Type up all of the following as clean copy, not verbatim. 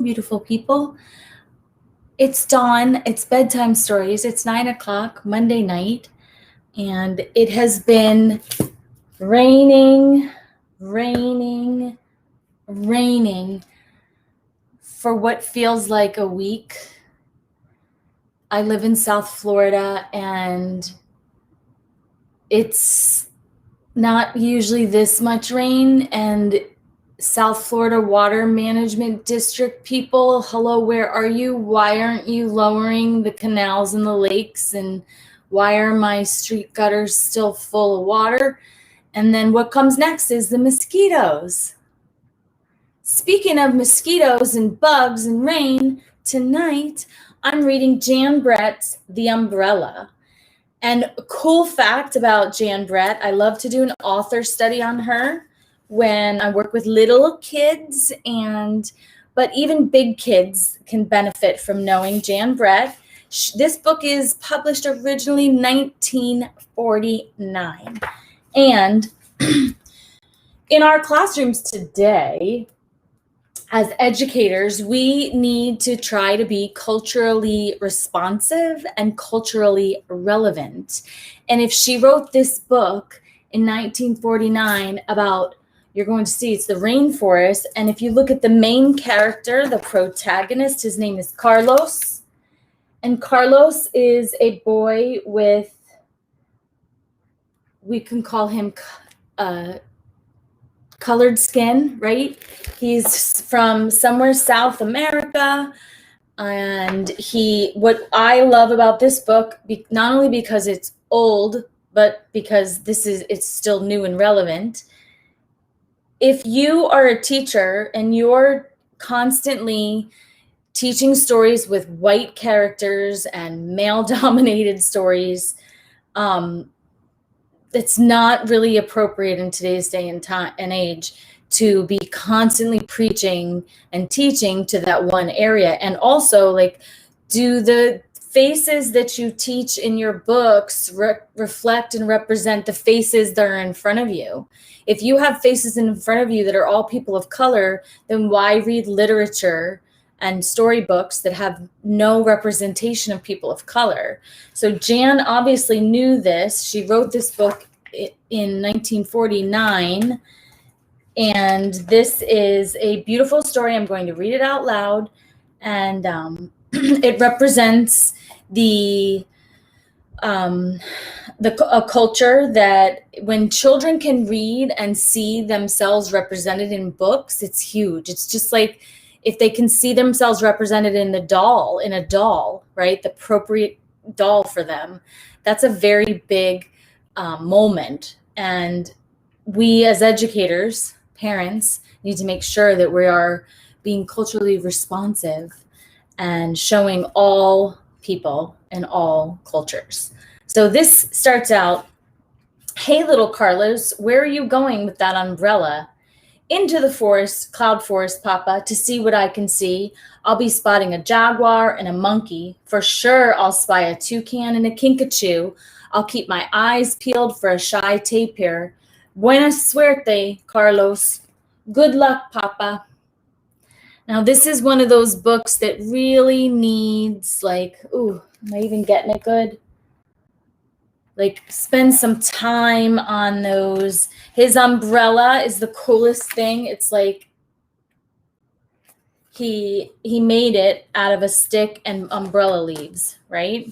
beautiful people. It's dawn. It's bedtime stories. It's 9 o'clock Monday night, and it has been raining, raining, raining for what feels like a week. I live in South Florida, and it's not usually this much rain. And South Florida Water Management District people, hello, where are you? Why aren't you lowering the canals and the lakes? And why are my street gutters still full of water? And then what comes next is the mosquitoes. Speaking of mosquitoes and bugs and rain, tonight I'm reading Jan Brett's The Umbrella. And a cool fact about Jan Brett, I love to do an author study on her when I work with little kids, but even big kids can benefit from knowing Jan Brett. This book is published originally 1949. And in our classrooms today, as educators, we need to try to be culturally responsive and culturally relevant. And if she wrote this book in 1949 about, you're going to see it's the rainforest, and if you look at the main character, the protagonist, his name is Carlos. And Carlos is a boy with, we can call him colored skin, right? He's from somewhere South America. And what I love about this book, not only because it's old, but because it's still new and relevant. If you are a teacher and you're constantly teaching stories with white characters and male-dominated stories, it's not really appropriate in today's day and time and age to be constantly preaching and teaching to that one area. And also, do the faces that you teach in your books reflect and represent the faces that are in front of you? If you have faces in front of you that are all people of color, then why read literature and storybooks that have no representation of people of color? So Jan obviously knew this. She wrote this book in 1949, and this is a beautiful story. I'm going to read it out loud, and it represents a culture that when children can read and see themselves represented in books, it's huge. It's just like if they can see themselves represented in a doll, right? The appropriate doll for them. That's a very big moment. And we as educators, parents, need to make sure that we are being culturally responsive and showing all people and all cultures. So this starts out, "Hey, little Carlos, where are you going with that umbrella?" "Into the forest, cloud forest, Papa, to see what I can see. I'll be spotting a jaguar and a monkey. For sure, I'll spy a toucan and a kinkajou. I'll keep my eyes peeled for a shy tapir. Buena suerte, Carlos. Good luck, Papa." Now, this is one of those books that really needs, am I even getting it good? Spend some time on those. His umbrella is the coolest thing. It's like he made it out of a stick and umbrella leaves, right?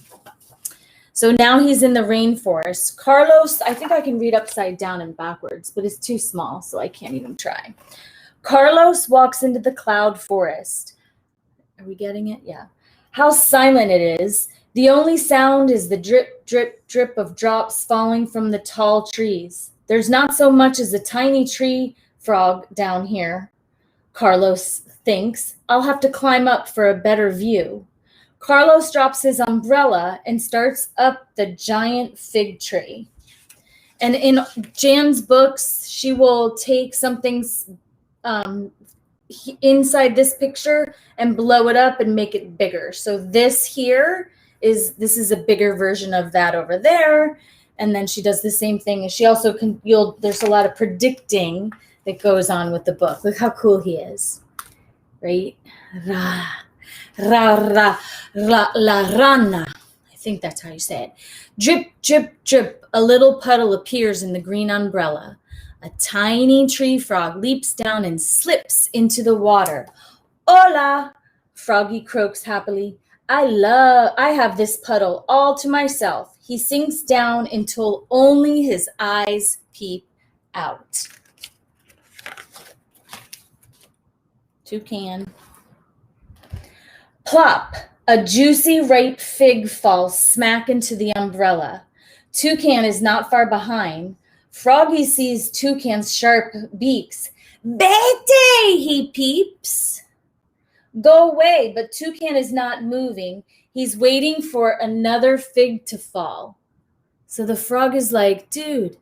So now he's in the rainforest. Carlos, I think I can read upside down and backwards, but it's too small, so I can't even try. Carlos walks into the cloud forest. Are we getting it? Yeah. How silent it is. The only sound is the drip, drip, drip of drops falling from the tall trees. There's not so much as a tiny tree frog down here, Carlos thinks. I'll have to climb up for a better view. Carlos drops his umbrella and starts up the giant fig tree. And in Jan's books, she will take something inside this picture and blow it up and make it bigger. So this is a bigger version of that over there. And then she does the same thing. And she also there's a lot of predicting that goes on with the book. Look how cool he is. right? Ra, ra, ra, ra, la rana. I think that's how you say it. Drip, drip, drip. A little puddle appears in the green umbrella. A tiny tree frog leaps down and slips into the water. Hola, Froggy croaks happily. I have this puddle all to myself. He sinks down until only his eyes peep out. Toucan. Plop! A juicy, ripe fig falls smack into the umbrella. Toucan is not far behind. Froggy sees Toucan's sharp beaks. Betty, he peeps. Go away, but Toucan is not moving. He's waiting for another fig to fall. So the frog is like, dude,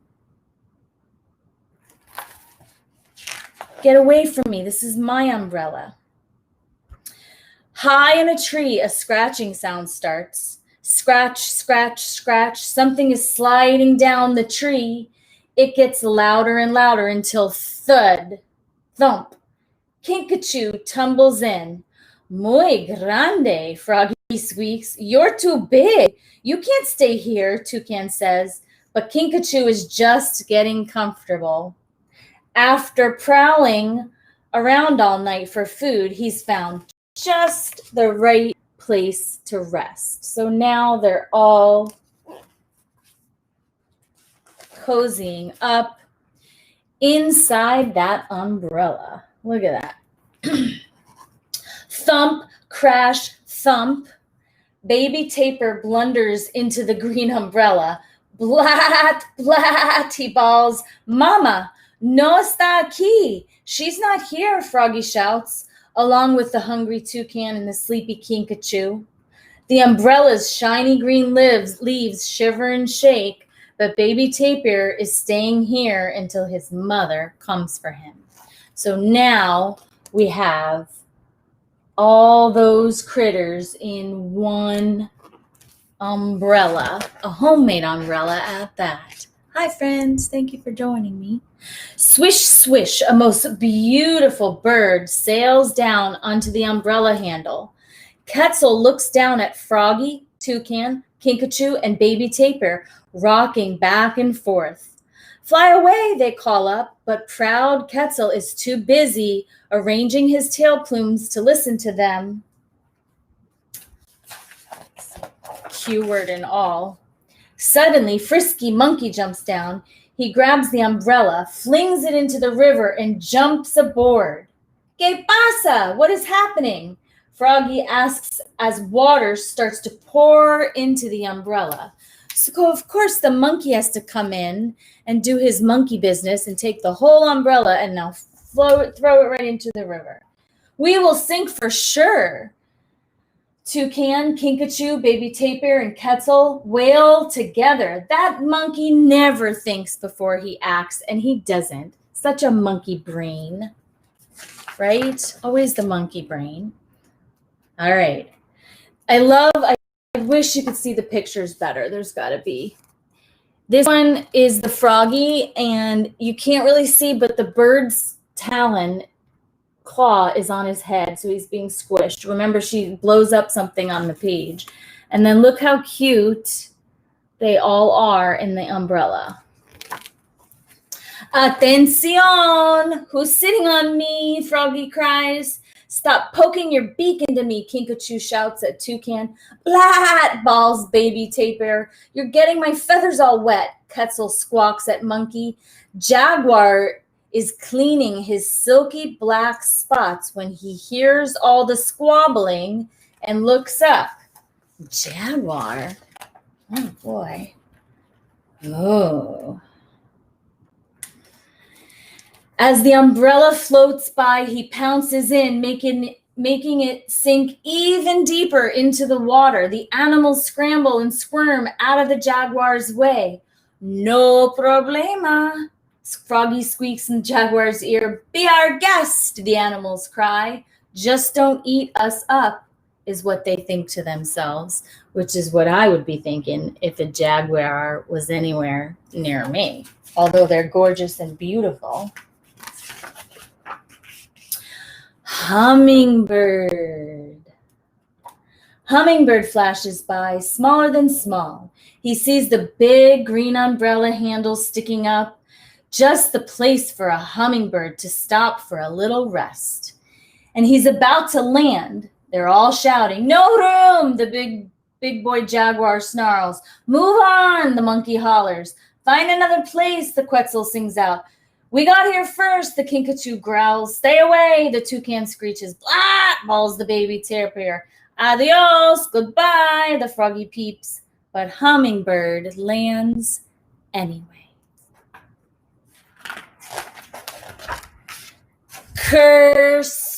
get away from me. This is my umbrella. High in a tree, a scratching sound starts. Scratch, scratch, scratch. Something is sliding down the tree. It gets louder and louder until thud, thump. Kinkajou tumbles in. Muy grande, Froggy squeaks. You're too big. You can't stay here, Toucan says. But Kinkajou is just getting comfortable. After prowling around all night for food, he's found just the right place to rest. So now they're all cozying up inside that umbrella. Look at that. Thump, crash, thump. Baby Tapir blunders into the green umbrella. Blat, blat, he bawls. Mama, no está aquí. She's not here, Froggy shouts, along with the hungry toucan and the sleepy Kinkajou. The umbrella's shiny green leaves shiver and shake, but baby Tapir is staying here until his mother comes for him. So now we have all those critters in one umbrella, a homemade umbrella at that. Hi, friends. Thank you for joining me. Swish, swish, a most beautiful bird sails down onto the umbrella handle. Quetzal looks down at Froggy, Toucan, Kinkajou, and Baby Tapir, rocking back and forth. Fly away, they call up, but proud Quetzal is too busy arranging his tail plumes to listen to them. Q word and all. Suddenly, Frisky Monkey jumps down. He grabs the umbrella, flings it into the river, and jumps aboard. ¿Qué pasa? What is happening? Froggy asks as water starts to pour into the umbrella. So, of course, the monkey has to come in and do his monkey business and take the whole umbrella and now throw it right into the river. We will sink for sure. Toucan, Kinkajou, Baby Tapir, and Quetzal wail together. That monkey never thinks before he acts, and he doesn't. Such a monkey brain, right? Always the monkey brain. All right. I wish you could see the pictures better. There's got to be. This one is the froggy, and you can't really see, but the bird's talon claw is on his head, so he's being squished. Remember, she blows up something on the page. And then look how cute they all are in the umbrella. Atención! Who's sitting on me? Froggy cries. Stop poking your beak into me, Kinkajou shouts at Toucan. Blat, bawls Baby Tapir. You're getting my feathers all wet, Quetzal squawks at Monkey. Jaguar is cleaning his silky black spots when he hears all the squabbling and looks up. Jaguar? Oh, boy. Oh. As the umbrella floats by, he pounces in, making it sink even deeper into the water. The animals scramble and squirm out of the jaguar's way. No problema. Froggy squeaks in the jaguar's ear. Be our guest, the animals cry. Just don't eat us up, is what they think to themselves, which is what I would be thinking if a jaguar was anywhere near me, although they're gorgeous and beautiful. Hummingbird. Hummingbird flashes by, smaller than small. He sees the big green umbrella handle sticking up, just the place for a hummingbird to stop for a little rest. And he's about to land. They're all shouting, "No room!" The big boy jaguar snarls. "Move on!" the monkey hollers. "Find another place!" the quetzal sings out. "We got here first!" the kinkajou growls. "Stay away!" the toucan screeches. "Blah!" bawls the baby tapir. "Adios!" "Goodbye!" the froggy peeps. But Hummingbird lands anyway. Kersplash.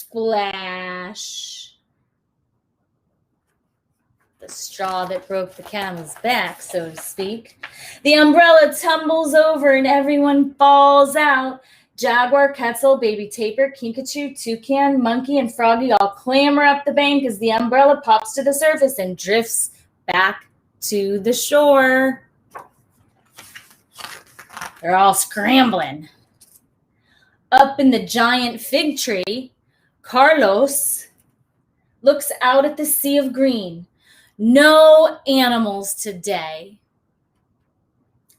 The straw that broke the camel's back, so to speak. The umbrella tumbles over and everyone falls out. Jaguar, quetzal, baby tapir, kinkajou, toucan, monkey, and froggy all clamber up the bank as the umbrella pops to the surface and drifts back to the shore. They're all scrambling. Up in the giant fig tree, Carlos looks out at the sea of green. No animals today.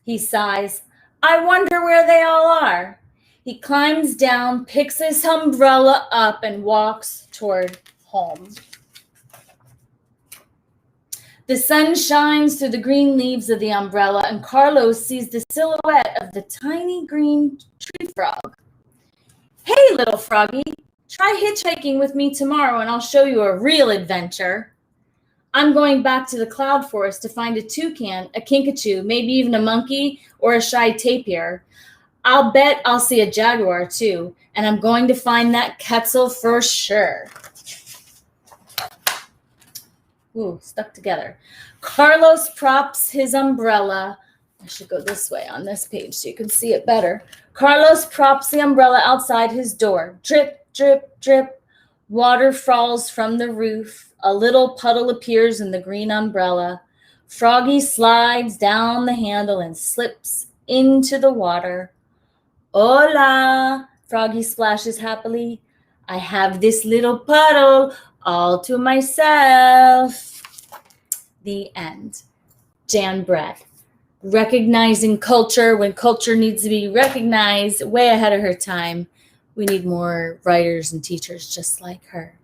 He sighs. I wonder where they all are. He climbs down, picks his umbrella up, and walks toward home. The sun shines through the green leaves of the umbrella, and Carlos sees the silhouette of the tiny green tree frog. Hey, little froggy, try hitchhiking with me tomorrow, and I'll show you a real adventure. I'm going back to the cloud forest to find a toucan, a kinkajou, maybe even a monkey or a shy tapir. I'll bet I'll see a jaguar too, and I'm going to find that quetzal for sure. Ooh, stuck together. Carlos props his umbrella. I should go this way on this page so you can see it better. Carlos props the umbrella outside his door. Drip, drip, drip. Water falls from the roof. A little puddle appears in the green umbrella. Froggy slides down the handle and slips into the water. Hola, Froggy splashes happily. I have this little puddle all to myself. The end. Jan Brett. Recognizing culture when culture needs to be recognized, way ahead of her time. We need more writers and teachers just like her.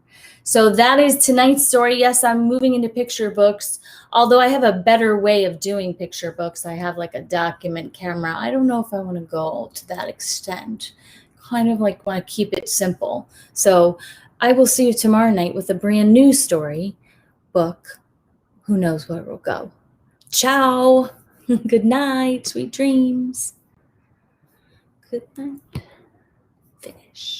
So that is tonight's story. Yes, I'm moving into picture books, although I have a better way of doing picture books. I have like a document camera. I don't know if I want to go to that extent. Kind of like want to keep it simple. So I will see you tomorrow night with a brand new story book. Who knows where we'll go. Ciao. Good night. Sweet dreams. Good night. Finish.